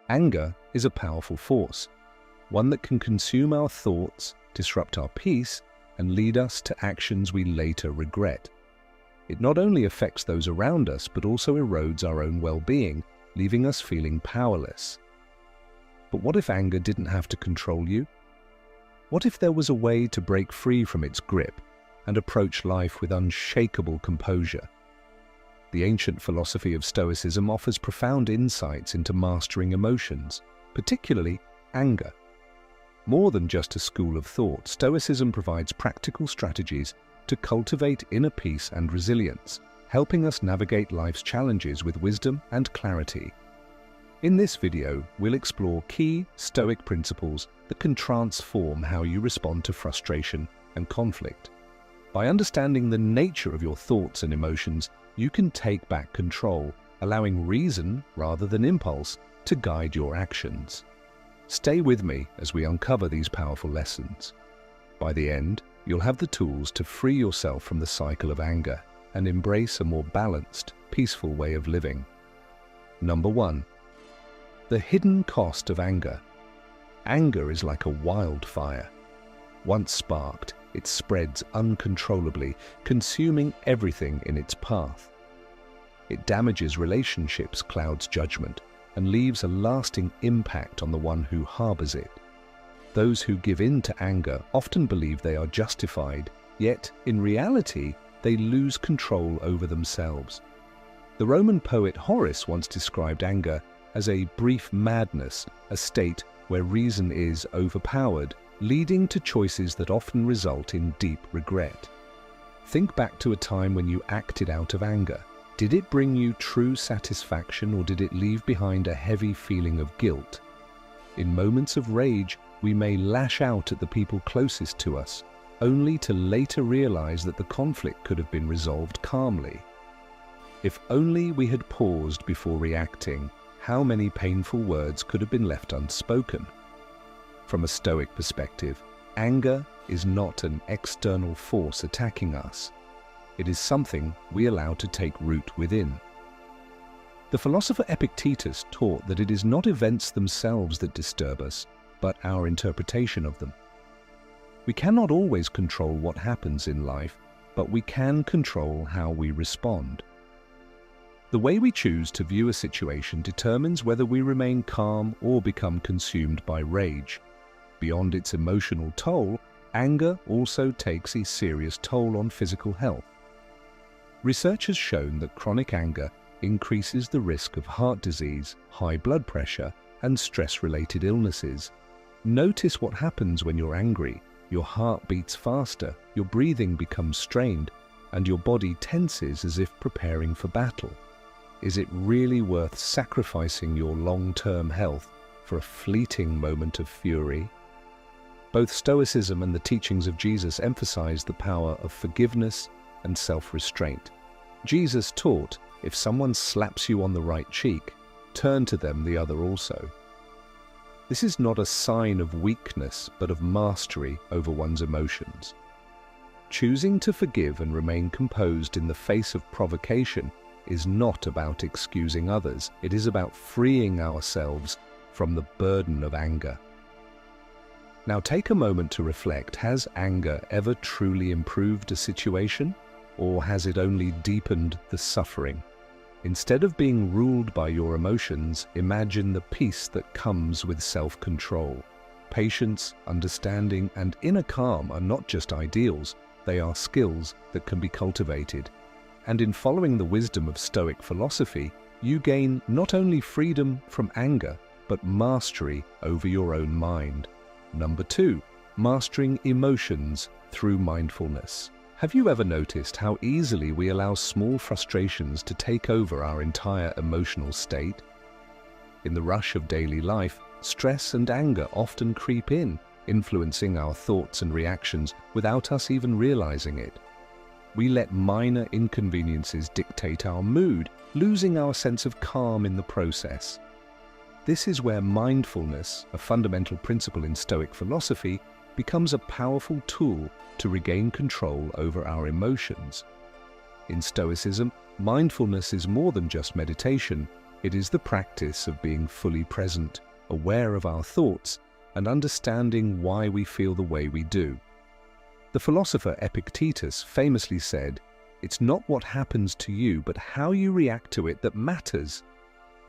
Anger is a powerful force, one that can consume our thoughts, disrupt our peace, and lead us to actions we later regret. It not only affects those around us, but also erodes our own well-being, leaving us feeling powerless. But what if anger didn't have to control you? What if there was a way to break free from its grip and approach life with unshakable composure? The ancient philosophy of Stoicism offers profound insights into mastering emotions, particularly anger. More than just a school of thought, Stoicism provides practical strategies to cultivate inner peace and resilience, helping us navigate life's challenges with wisdom and clarity. In this video, we'll explore key Stoic principles that can transform how you respond to frustration and conflict. By understanding the nature of your thoughts and emotions, you can take back control, allowing reason rather than impulse to guide your actions. Stay with me as we uncover these powerful lessons. By the end, you'll have the tools to free yourself from the cycle of anger and embrace a more balanced, peaceful way of living. Number 1. The hidden cost of anger. Anger is like a wildfire. Once sparked, it spreads uncontrollably, consuming everything in its path. It damages relationships, clouds judgment, and leaves a lasting impact on the one who harbors it. Those who give in to anger often believe they are justified, yet in reality, they lose control over themselves. The Roman poet Horace once described anger as a brief madness, a state where reason is overpowered, leading to choices that often result in deep regret. Think back to a time when you acted out of anger. Did it bring you true satisfaction, or did it leave behind a heavy feeling of guilt? In moments of rage, we may lash out at the people closest to us, only to later realize that the conflict could have been resolved calmly. If only we had paused before reacting, how many painful words could have been left unspoken? From a Stoic perspective, anger is not an external force attacking us. It is something we allow to take root within. The philosopher Epictetus taught that it is not events themselves that disturb us, but our interpretation of them. We cannot always control what happens in life, but we can control how we respond. The way we choose to view a situation determines whether we remain calm or become consumed by rage. Beyond its emotional toll, anger also takes a serious toll on physical health. Research has shown that chronic anger increases the risk of heart disease, high blood pressure, and stress-related illnesses. Notice what happens when you're angry. Your heart beats faster, your breathing becomes strained, and your body tenses as if preparing for battle. Is it really worth sacrificing your long-term health for a fleeting moment of fury? Both Stoicism and the teachings of Jesus emphasize the power of forgiveness and self-restraint. Jesus taught, if someone slaps you on the right cheek, turn to them the other also. This is not a sign of weakness, but of mastery over one's emotions. Choosing to forgive and remain composed in the face of provocation is not about excusing others. It is about freeing ourselves from the burden of anger. Now take a moment to reflect. Has anger ever truly improved a situation, or has it only deepened the suffering? Instead of being ruled by your emotions, imagine the peace that comes with self-control. Patience, understanding, and inner calm are not just ideals, they are skills that can be cultivated. And in following the wisdom of Stoic philosophy, you gain not only freedom from anger, but mastery over your own mind. Number 2, mastering emotions through mindfulness. Have you ever noticed how easily we allow small frustrations to take over our entire emotional state? In the rush of daily life, stress and anger often creep in, influencing our thoughts and reactions without us even realizing it. We let minor inconveniences dictate our mood, losing our sense of calm in the process. This is where mindfulness, a fundamental principle in Stoic philosophy, becomes a powerful tool to regain control over our emotions. In Stoicism, mindfulness is more than just meditation, It is the practice of being fully present, aware of our thoughts, and understanding why we feel the way we do. The philosopher Epictetus famously said, "It's not what happens to you, but how you react to it that matters."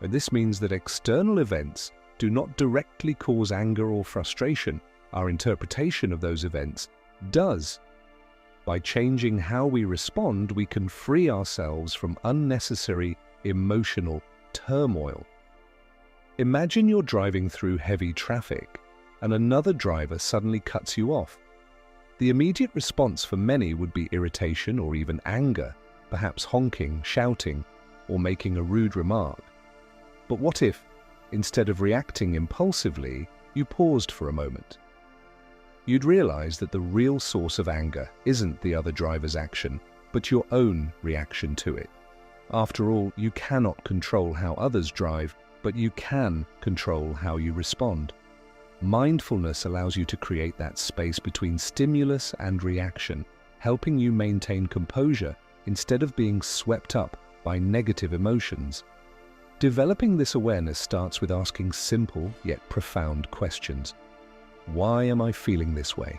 And this means that external events do not directly cause anger or frustration. Our interpretation of those events does. By changing how we respond, we can free ourselves from unnecessary emotional turmoil. Imagine you're driving through heavy traffic and another driver suddenly cuts you off. The immediate response for many would be irritation or even anger, perhaps honking, shouting, or making a rude remark. But what if, instead of reacting impulsively, you paused for a moment? You'd realize that the real source of anger isn't the other driver's action, but your own reaction to it. After all, you cannot control how others drive, but you can control how you respond. Mindfulness allows you to create that space between stimulus and reaction, helping you maintain composure instead of being swept up by negative emotions. Developing this awareness starts with asking simple yet profound questions. Why am I feeling this way?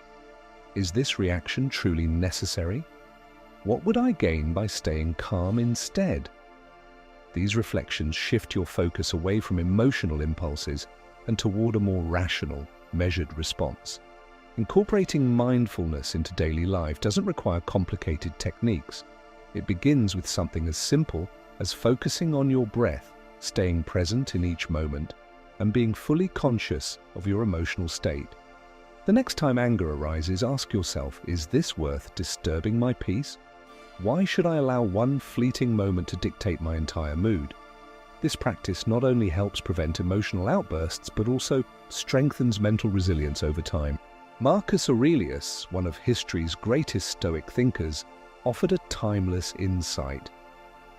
Is this reaction truly necessary? What would I gain by staying calm instead? These reflections shift your focus away from emotional impulses and toward a more rational, measured response. Incorporating mindfulness into daily life doesn't require complicated techniques. It begins with something as simple as focusing on your breath, staying present in each moment, and being fully conscious of your emotional state. The next time anger arises, ask yourself, is this worth disturbing my peace? Why should I allow one fleeting moment to dictate my entire mood? This practice not only helps prevent emotional outbursts, but also strengthens mental resilience over time. Marcus Aurelius, one of history's greatest Stoic thinkers, offered a timeless insight.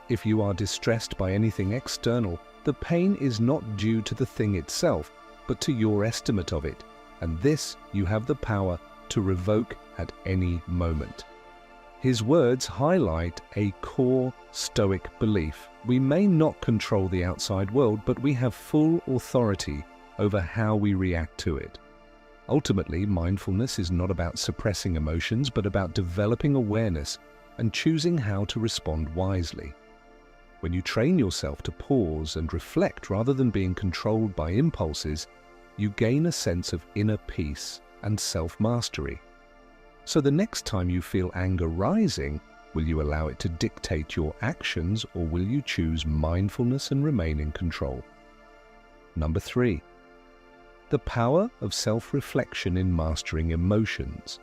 If you are distressed by anything external, the pain is not due to the thing itself, but to your estimate of it, and this you have the power to revoke at any moment. His words highlight a core Stoic belief. We may not control the outside world, but we have full authority over how we react to it. Ultimately, mindfulness is not about suppressing emotions, but about developing awareness and choosing how to respond wisely. When you train yourself to pause and reflect rather than being controlled by impulses, you gain a sense of inner peace and self-mastery. So the next time you feel anger rising, will you allow it to dictate your actions, or will you choose mindfulness and remain in control? Number 3. The power of self-reflection in mastering emotions.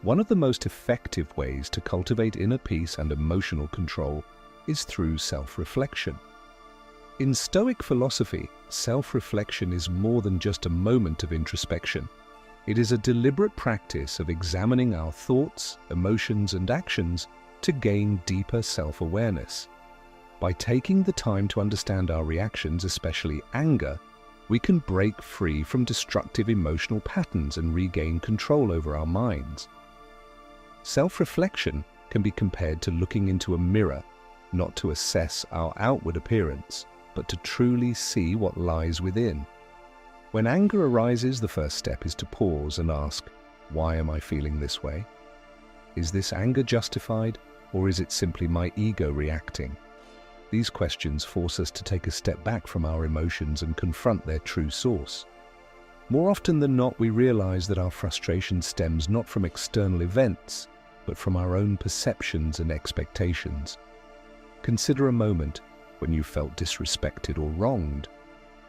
One of the most effective ways to cultivate inner peace and emotional control is through self-reflection. In Stoic philosophy, self-reflection is more than just a moment of introspection. It is a deliberate practice of examining our thoughts, emotions, and actions to gain deeper self-awareness. By taking the time to understand our reactions, especially anger, we can break free from destructive emotional patterns and regain control over our minds. Self-reflection can be compared to looking into a mirror, not to assess our outward appearance, but to truly see what lies within. When anger arises, the first step is to pause and ask, why am I feeling this way? Is this anger justified, or is it simply my ego reacting? These questions force us to take a step back from our emotions and confront their true source. More often than not, we realize that our frustration stems not from external events, but from our own perceptions and expectations. Consider a moment when you felt disrespected or wronged.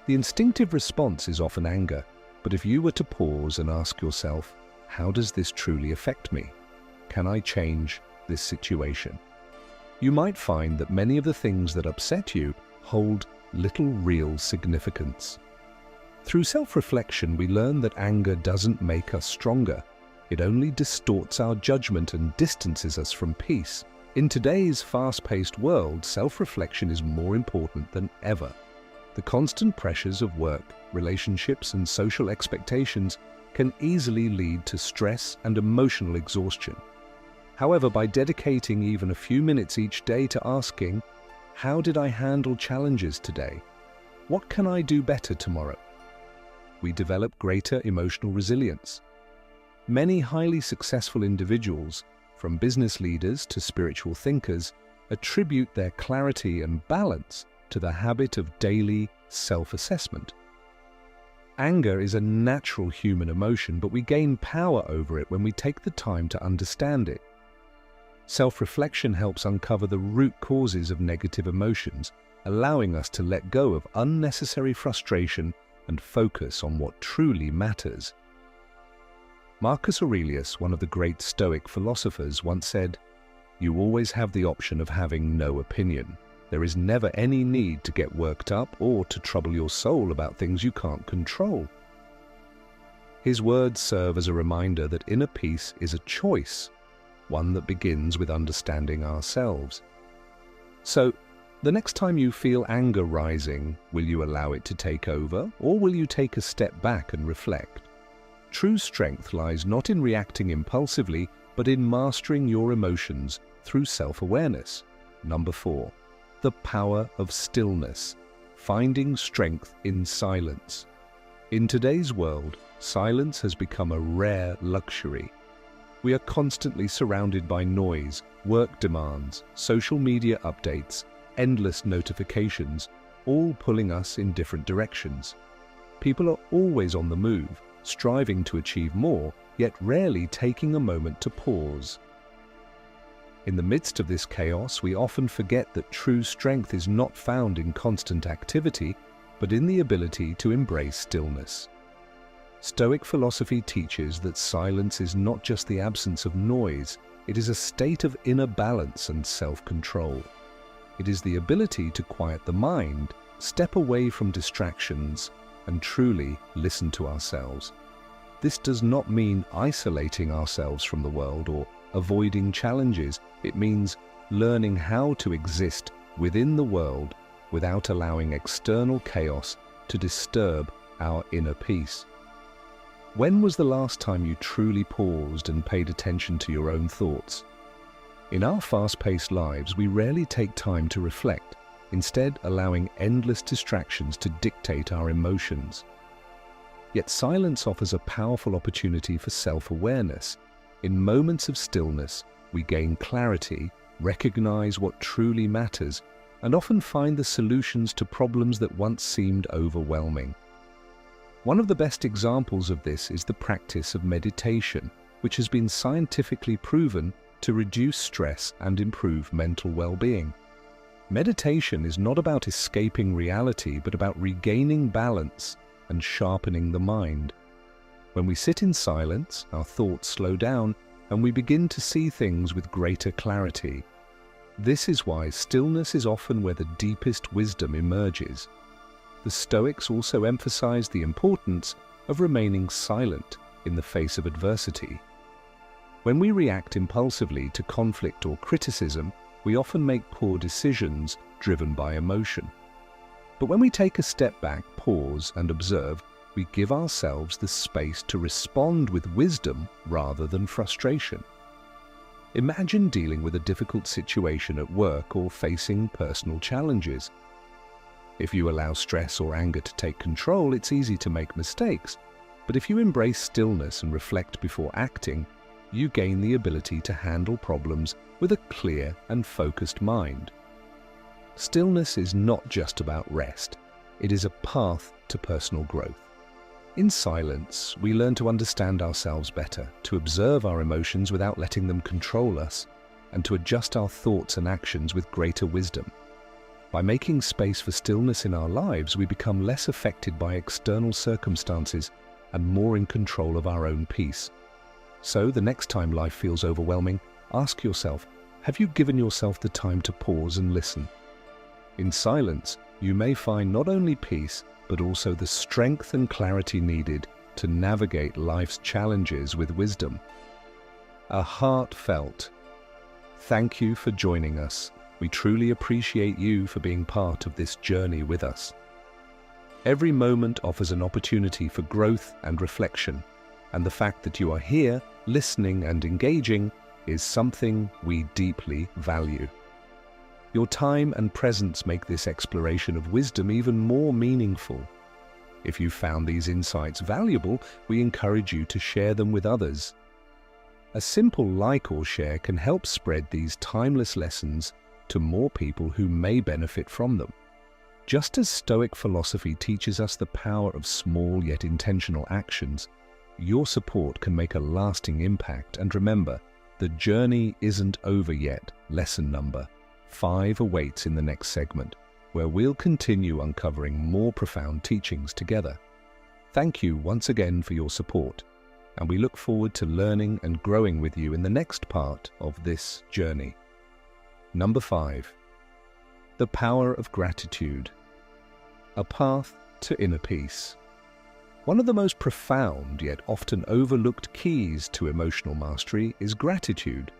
The instinctive response is often anger, but if you were to pause and ask yourself, how does this truly affect me? Can I change this situation? You might find that many of the things that upset you hold little real significance. Through self-reflection, we learn that anger doesn't make us stronger. It only distorts our judgment and distances us from peace. In today's fast-paced world, self-reflection is more important than ever. The constant pressures of work, relationships, and social expectations can easily lead to stress and emotional exhaustion. However, by dedicating even a few minutes each day to asking, How did I handle challenges today? What can I do better tomorrow? We develop greater emotional resilience. Many highly successful individuals, from business leaders to spiritual thinkers, attribute their clarity and balance to the habit of daily self-assessment. Anger is a natural human emotion, but we gain power over it when we take the time to understand it. Self-reflection helps uncover the root causes of negative emotions, allowing us to let go of unnecessary frustration and focus on what truly matters. Marcus Aurelius, one of the great Stoic philosophers, once said, "You always have the option of having no opinion. There is never any need to get worked up or to trouble your soul about things you can't control." His words serve as a reminder that inner peace is a choice, one that begins with understanding ourselves. So, the next time you feel anger rising, will you allow it to take over, or will you take a step back and reflect? True strength lies not in reacting impulsively, but in mastering your emotions through self-awareness. Number 4. The power of stillness, finding strength in silence. In today's world, silence has become a rare luxury. We are constantly surrounded by noise, work demands, social media updates, endless notifications, all pulling us in different directions. People are always on the move, striving to achieve more, yet rarely taking a moment to pause. In the midst of this chaos, we often forget that true strength is not found in constant activity, but in the ability to embrace stillness. Stoic philosophy teaches that silence is not just the absence of noise, it is a state of inner balance and self-control. It is the ability to quiet the mind, step away from distractions, and truly listen to ourselves. This does not mean isolating ourselves from the world or avoiding challenges. It means learning how to exist within the world without allowing external chaos to disturb our inner peace. When was the last time you truly paused and paid attention to your own thoughts? In our fast-paced lives, we rarely take time to reflect, instead allowing endless distractions to dictate our emotions. Yet silence offers a powerful opportunity for self-awareness. In moments of stillness, we gain clarity, recognize what truly matters, and often find the solutions to problems that once seemed overwhelming. One of the best examples of this is the practice of meditation, which has been scientifically proven to reduce stress and improve mental well-being. Meditation is not about escaping reality, but about regaining balance and sharpening the mind. When we sit in silence, our thoughts slow down and we begin to see things with greater clarity. This is why stillness is often where the deepest wisdom emerges. The Stoics also emphasize the importance of remaining silent in the face of adversity. When we react impulsively to conflict or criticism, we often make poor decisions driven by emotion. But when we take a step back, pause, and observe, we give ourselves the space to respond with wisdom rather than frustration. Imagine dealing with a difficult situation at work or facing personal challenges. If you allow stress or anger to take control, it's easy to make mistakes. But if you embrace stillness and reflect before acting, you gain the ability to handle problems with a clear and focused mind. Stillness is not just about rest. It is a path to personal growth. In silence, we learn to understand ourselves better, to observe our emotions without letting them control us, and to adjust our thoughts and actions with greater wisdom. By making space for stillness in our lives, we become less affected by external circumstances and more in control of our own peace. So, the next time life feels overwhelming, ask yourself, have you given yourself the time to pause and listen? In silence, you may find not only peace, but also the strength and clarity needed to navigate life's challenges with wisdom. A heartfelt thank you for joining us. We truly appreciate you for being part of this journey with us. Every moment offers an opportunity for growth and reflection, and the fact that you are here, listening and engaging, is something we deeply value. Your time and presence make this exploration of wisdom even more meaningful. If you found these insights valuable, we encourage you to share them with others. A simple like or share can help spread these timeless lessons to more people who may benefit from them. Just as Stoic philosophy teaches us the power of small yet intentional actions, your support can make a lasting impact. And remember, the journey isn't over yet. Lesson number 5 awaits in the next segment, where we'll continue uncovering more profound teachings together. Thank you once again for your support, and we look forward to learning and growing with you in the next part of this journey. Number 5. The power of gratitude. A path to inner peace. One of the most profound yet often overlooked keys to emotional mastery is gratitude.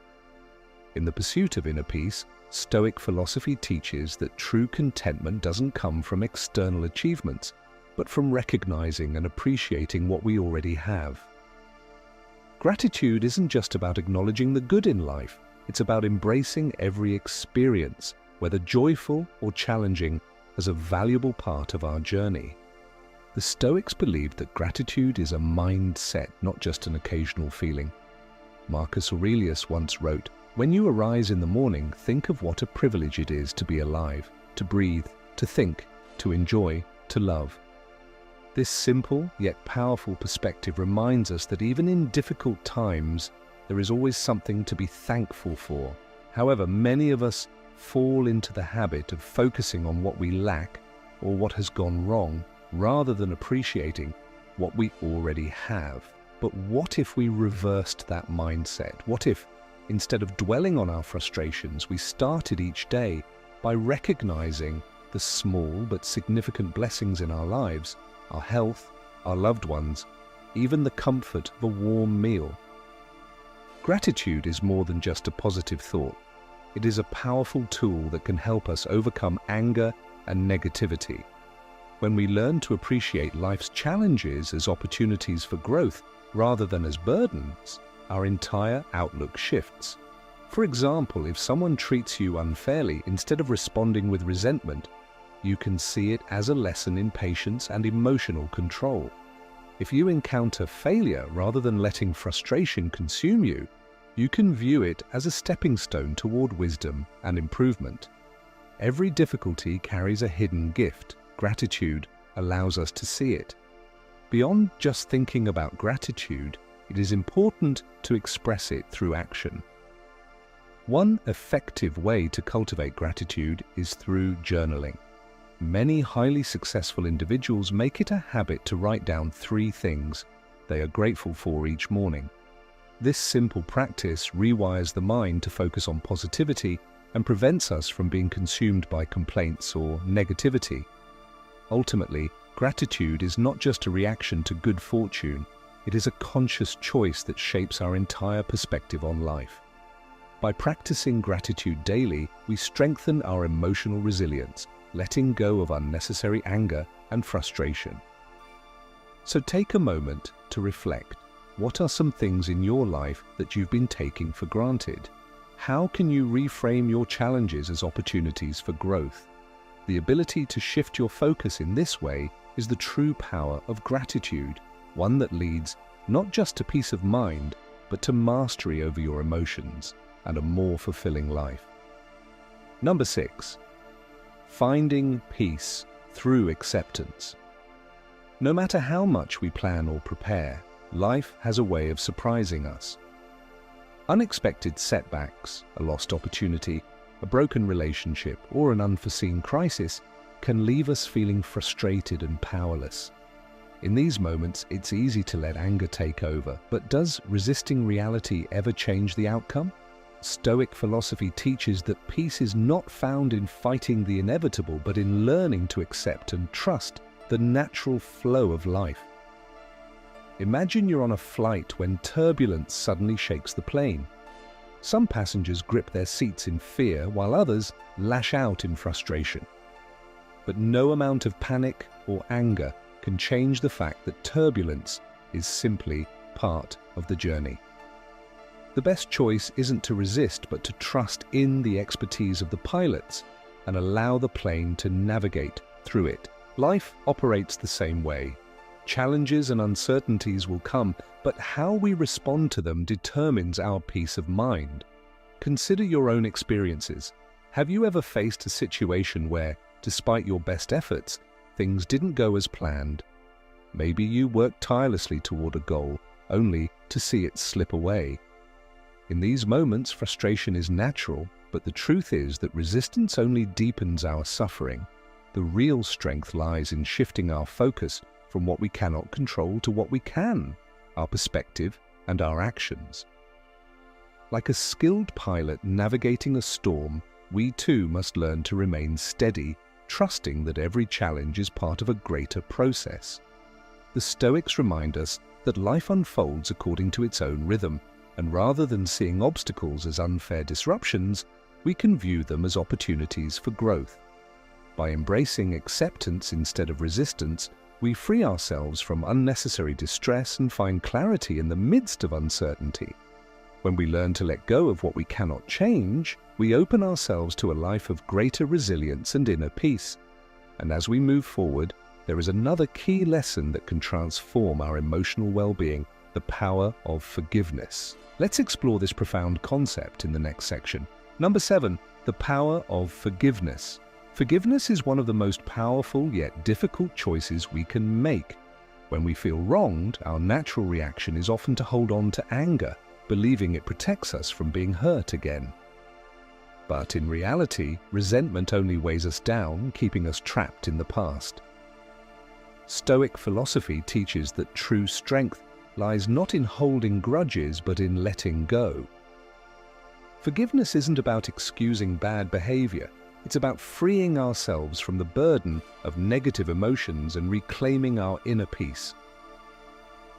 In the pursuit of inner peace, Stoic philosophy teaches that true contentment doesn't come from external achievements, but from recognizing and appreciating what we already have. Gratitude isn't just about acknowledging the good in life, it's about embracing every experience, whether joyful or challenging, as a valuable part of our journey. The Stoics believed that gratitude is a mindset, not just an occasional feeling. Marcus Aurelius once wrote, "When you arise in the morning, think of what a privilege it is to be alive, to breathe, to think, to enjoy, to love." This simple yet powerful perspective reminds us that even in difficult times, there is always something to be thankful for. However, many of us fall into the habit of focusing on what we lack or what has gone wrong, rather than appreciating what we already have. But what if we reversed that mindset? What if, instead of dwelling on our frustrations, we started each day by recognizing the small but significant blessings in our lives, our health, our loved ones, even the comfort of a warm meal? Gratitude is more than just a positive thought. It is a powerful tool that can help us overcome anger and negativity. When we learn to appreciate life's challenges as opportunities for growth rather than as burdens, our entire outlook shifts. For example, if someone treats you unfairly, instead of responding with resentment, you can see it as a lesson in patience and emotional control. If you encounter failure rather than letting frustration consume you, you can view it as a stepping stone toward wisdom and improvement. Every difficulty carries a hidden gift. Gratitude allows us to see it. Beyond just thinking about gratitude, it is important to express it through action. One effective way to cultivate gratitude is through journaling. Many highly successful individuals make it a habit to write down 3 things they are grateful for each morning. This simple practice rewires the mind to focus on positivity and prevents us from being consumed by complaints or negativity. Ultimately, gratitude is not just a reaction to good fortune, it is a conscious choice that shapes our entire perspective on life. By practicing gratitude daily, we strengthen our emotional resilience, letting go of unnecessary anger and frustration. So take a moment to reflect. What are some things in your life that you've been taking for granted? How can you reframe your challenges as opportunities for growth? The ability to shift your focus in this way is the true power of gratitude, one that leads not just to peace of mind, but to mastery over your emotions and a more fulfilling life. Number 6. Finding peace through acceptance. No matter how much we plan or prepare, life has a way of surprising us. Unexpected setbacks, a lost opportunity, a broken relationship, or an unforeseen crisis can leave us feeling frustrated and powerless. In these moments, it's easy to let anger take over, but does resisting reality ever change the outcome? Stoic philosophy teaches that peace is not found in fighting the inevitable, but in learning to accept and trust the natural flow of life. Imagine you're on a flight when turbulence suddenly shakes the plane. Some passengers grip their seats in fear, while others lash out in frustration. But no amount of panic or anger can change the fact that turbulence is simply part of the journey. The best choice isn't to resist, but to trust in the expertise of the pilots and allow the plane to navigate through it. Life operates the same way. Challenges and uncertainties will come, but how we respond to them determines our peace of mind. Consider your own experiences. Have you ever faced a situation where, despite your best efforts, things didn't go as planned? Maybe you worked tirelessly toward a goal, only to see it slip away. In these moments, frustration is natural, but the truth is that resistance only deepens our suffering. The real strength lies in shifting our focus from what we cannot control to what we can, our perspective and our actions. Like a skilled pilot navigating a storm, we too must learn to remain steady, trusting that every challenge is part of a greater process. The Stoics remind us that life unfolds according to its own rhythm, and rather than seeing obstacles as unfair disruptions, we can view them as opportunities for growth. By embracing acceptance instead of resistance, we free ourselves from unnecessary distress and find clarity in the midst of uncertainty. When we learn to let go of what we cannot change, we open ourselves to a life of greater resilience and inner peace. And as we move forward, there is another key lesson that can transform our emotional well-being: the power of forgiveness. Let's explore this profound concept in the next section. Number 7, the power of forgiveness. Forgiveness is one of the most powerful yet difficult choices we can make. When we feel wronged, our natural reaction is often to hold on to anger, believing it protects us from being hurt again. But in reality, resentment only weighs us down, keeping us trapped in the past. Stoic philosophy teaches that true strength lies not in holding grudges, but in letting go. Forgiveness isn't about excusing bad behavior. It's about freeing ourselves from the burden of negative emotions and reclaiming our inner peace.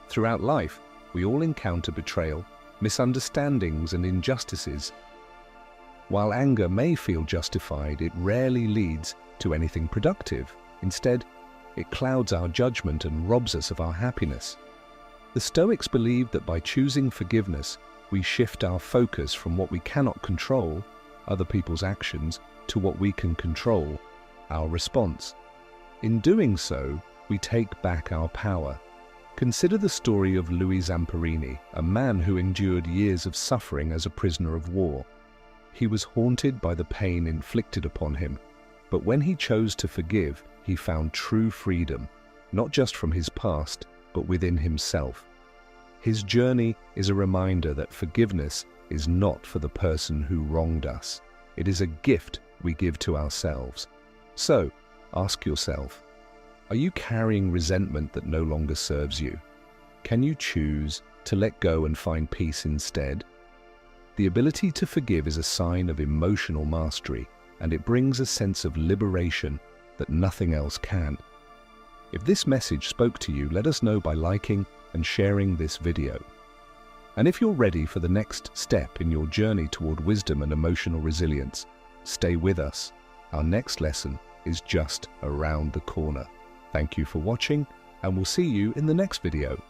Throughout life, we all encounter betrayal, misunderstandings, and injustices. While anger may feel justified, it rarely leads to anything productive. Instead, it clouds our judgment and robs us of our happiness. The Stoics believed that by choosing forgiveness, we shift our focus from what we cannot control, other people's actions, to what we can control, our response. In doing so, we take back our power. Consider the story of Louis Zamperini, a man who endured years of suffering as a prisoner of war. He was haunted by the pain inflicted upon him, but when he chose to forgive, he found true freedom, not just from his past, but within himself. His journey is a reminder that forgiveness is not for the person who wronged us. It is a gift we give to ourselves. So, ask yourself, are you carrying resentment that no longer serves you? Can you choose to let go and find peace instead? The ability to forgive is a sign of emotional mastery, and it brings a sense of liberation that nothing else can. If this message spoke to you, let us know by liking and sharing this video. And if you're ready for the next step in your journey toward wisdom and emotional resilience, stay with us. Our next lesson is just around the corner. Thank you for watching, and we'll see you in the next video.